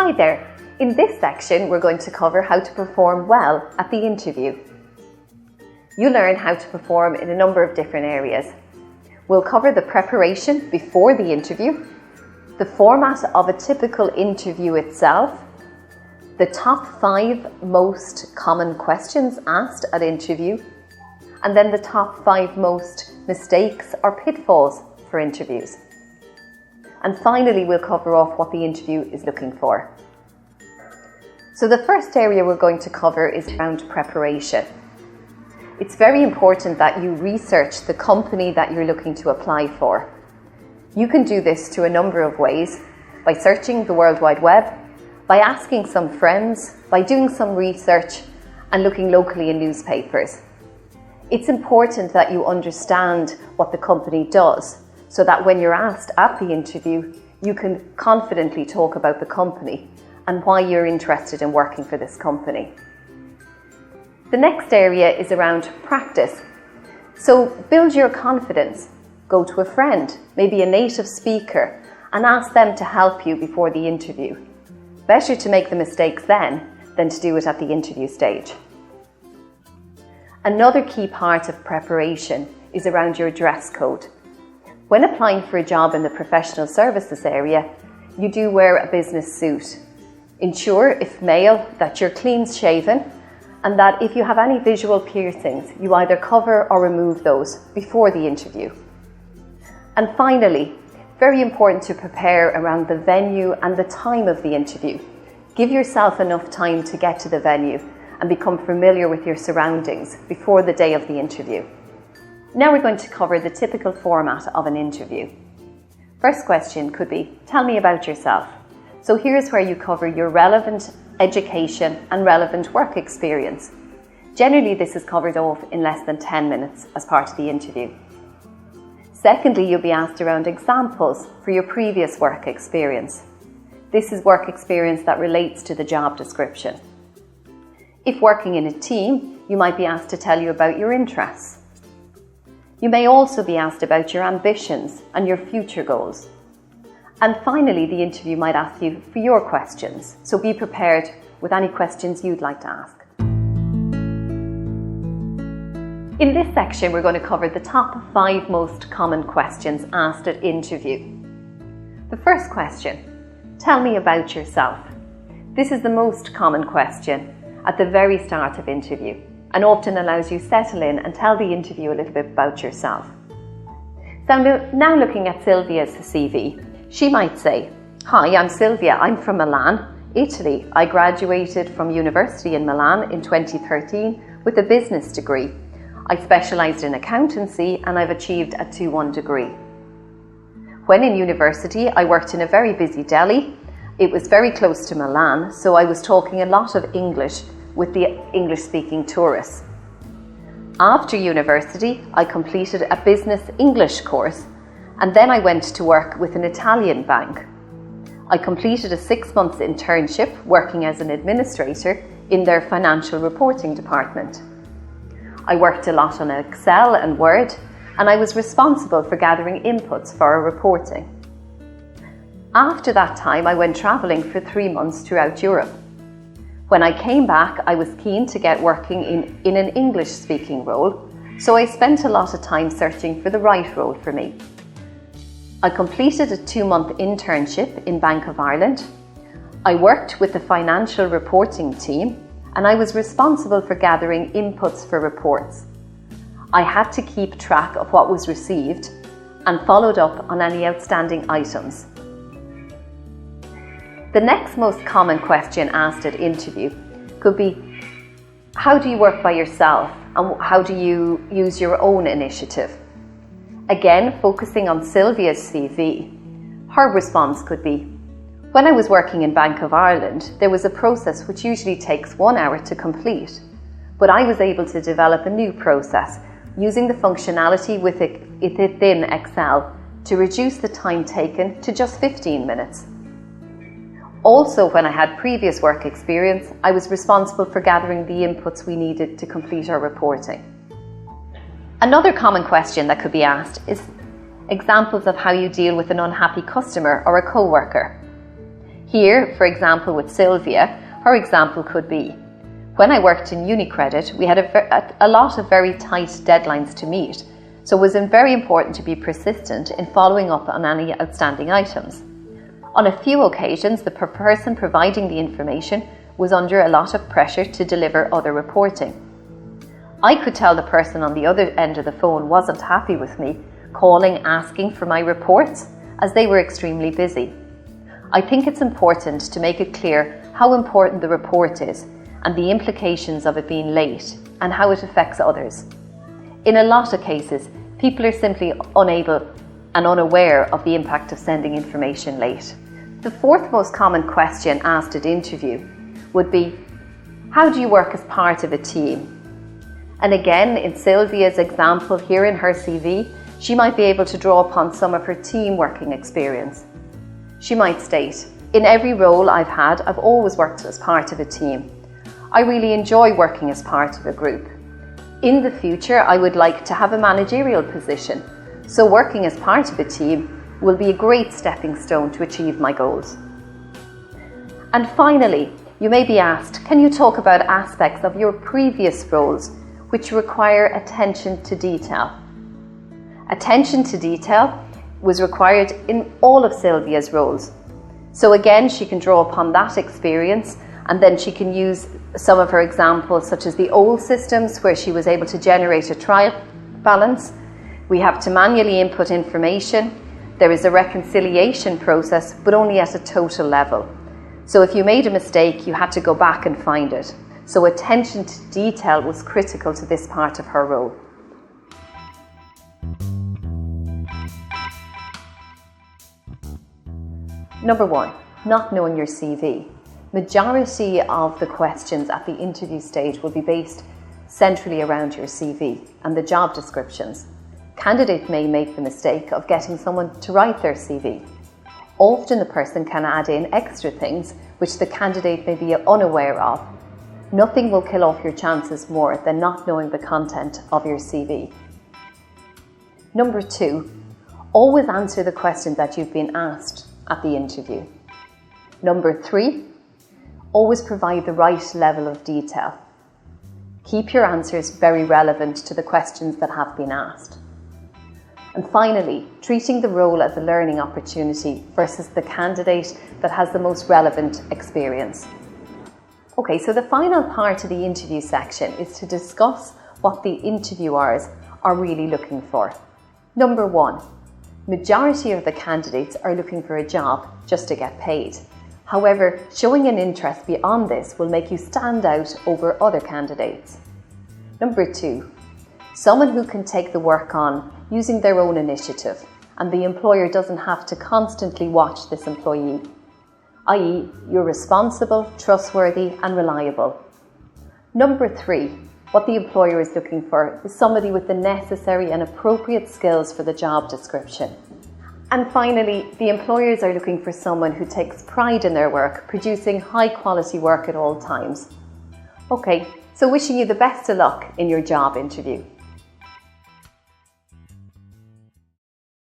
Hi there! In this section we're going to cover how to perform well at the interview. You learn how to perform in a number of different areas. We'll cover the preparation before the interview, the format of a typical interview itself, the top 5 most common questions asked at interview, and then the top 5 most mistakes or pitfalls for interviews. And finally, we'll cover off what the interview is looking for. So the first area we're going to cover is around preparation. It's very important that you research the company that you're looking to apply for. You can do this through a number of ways: by searching the World Wide Web, by asking some friends, by doing some research and looking locally in newspapers. It's important that you understand what the company does, so that when you're asked at the interview, you can confidently talk about the company and why you're interested in working for this company. The next area is around practice. So build your confidence. Go to a friend, maybe a native speaker, and ask them to help you before the interview. Better to make the mistakes then than to do it at the interview stage. Another key part of preparation is around your dress code. When applying for a job in the professional services area, you do wear a business suit. Ensure, if male, that you're clean shaven, and that if you have any visual piercings, you either cover or remove those before the interview. And finally, very important to prepare around the venue and the time of the interview. Give yourself enough time to get to the venue and become familiar with your surroundings before the day of the interview. Now we're going to cover the typical format of an interview. First question could be, tell me about yourself. So here's where you cover your relevant education and relevant work experience. Generally, this is covered off in less than 10 minutes as part of the interview. Secondly, you'll be asked around examples for your previous work experience. This is work experience that relates to the job description. If working in a team, you might be asked to tell you about your interests. You may also be asked about your ambitions and your future goals. And finally, the interview might ask you for your questions, so be prepared with any questions you'd like to ask. In this section, we're going to cover the top 5 most common questions asked at interview. The first question, tell me about yourself. This is the most common question at the very start of interview, and often allows you to settle in and tell the interview a little bit about yourself. So now looking at Sylvia's CV, she might say, hi, I'm Sylvia, I'm from Milan, Italy. I graduated from university in Milan in 2013 with a business degree. I specialised in accountancy and I've achieved a 2-1 degree. When in university, I worked in a very busy deli. It was very close to Milan, so I was talking a lot of English with the English-speaking tourists. After university, I completed a business English course, and then I went to work with an Italian bank. I completed a 6-month internship working as an administrator in their financial reporting department. I worked a lot on Excel and Word, and I was responsible for gathering inputs for our reporting. After that time, I went travelling for 3 months throughout Europe. When I came back, I was keen to get working in an English-speaking role, so I spent a lot of time searching for the right role for me. I completed a 2-month internship in Bank of Ireland. I worked with the financial reporting team, and I was responsible for gathering inputs for reports. I had to keep track of what was received and followed up on any outstanding items. The next most common question asked at interview could be, how do you work by yourself and how do you use your own initiative? Again, focusing on Sylvia's CV, her response could be, when I was working in Bank of Ireland, there was a process which usually takes 1 hour to complete, but I was able to develop a new process using the functionality within Excel to reduce the time taken to just 15 minutes. Also, when I had previous work experience, I was responsible for gathering the inputs we needed to complete our reporting. Another common question that could be asked is examples of how you deal with an unhappy customer or a co-worker. Here, for example, with Sylvia, her example could be, when I worked in UniCredit, we had a lot of very tight deadlines to meet, so it was very important to be persistent in following up on any outstanding items. On a few occasions, the person providing the information was under a lot of pressure to deliver other reporting. I could tell the person on the other end of the phone wasn't happy with me, calling asking for my reports, as they were extremely busy. I think it's important to make it clear how important the report is and the implications of it being late and how it affects others. In a lot of cases, people are simply unable and unaware of the impact of sending information late. The fourth most common question asked at interview would be, how do you work as part of a team? And again, in Sylvia's example here in her CV, she might be able to draw upon some of her team working experience. She might state, in every role I've had, I've always worked as part of a team. I really enjoy working as part of a group. In the future, I would like to have a managerial position, so working as part of a team will be a great stepping stone to achieve my goals. And finally, you may be asked, can you talk about aspects of your previous roles which require attention to detail? Attention to detail was required in all of Sylvia's roles. So again, she can draw upon that experience, and then she can use some of her examples, such as the old systems where she was able to generate a trial balance. We have to manually input information. There is a reconciliation process, but only at a total level. So if you made a mistake, you had to go back and find it. So attention to detail was critical to this part of her role. Number 1, not knowing your CV. Majority of the questions at the interview stage will be based centrally around your CV and the job descriptions. Candidates may make the mistake of getting someone to write their CV. Often the person can add in extra things which the candidate may be unaware of. Nothing will kill off your chances more than not knowing the content of your CV. Number 2, always answer the question that you've been asked at the interview. Number 3, always provide the right level of detail. Keep your answers very relevant to the questions that have been asked. And finally, treating the role as a learning opportunity versus the candidate that has the most relevant experience. Okay, so the final part of the interview section is to discuss what the interviewers are really looking for. Number 1, majority of the candidates are looking for a job just to get paid. However, showing an interest beyond this will make you stand out over other candidates. Number 2, someone who can take the work on using their own initiative, and the employer doesn't have to constantly watch this employee, i.e., you're responsible, trustworthy and reliable. Number 3, what the employer is looking for is somebody with the necessary and appropriate skills for the job description. And finally, the employers are looking for someone who takes pride in their work, producing high quality work at all times. Okay, so wishing you the best of luck in your job interview.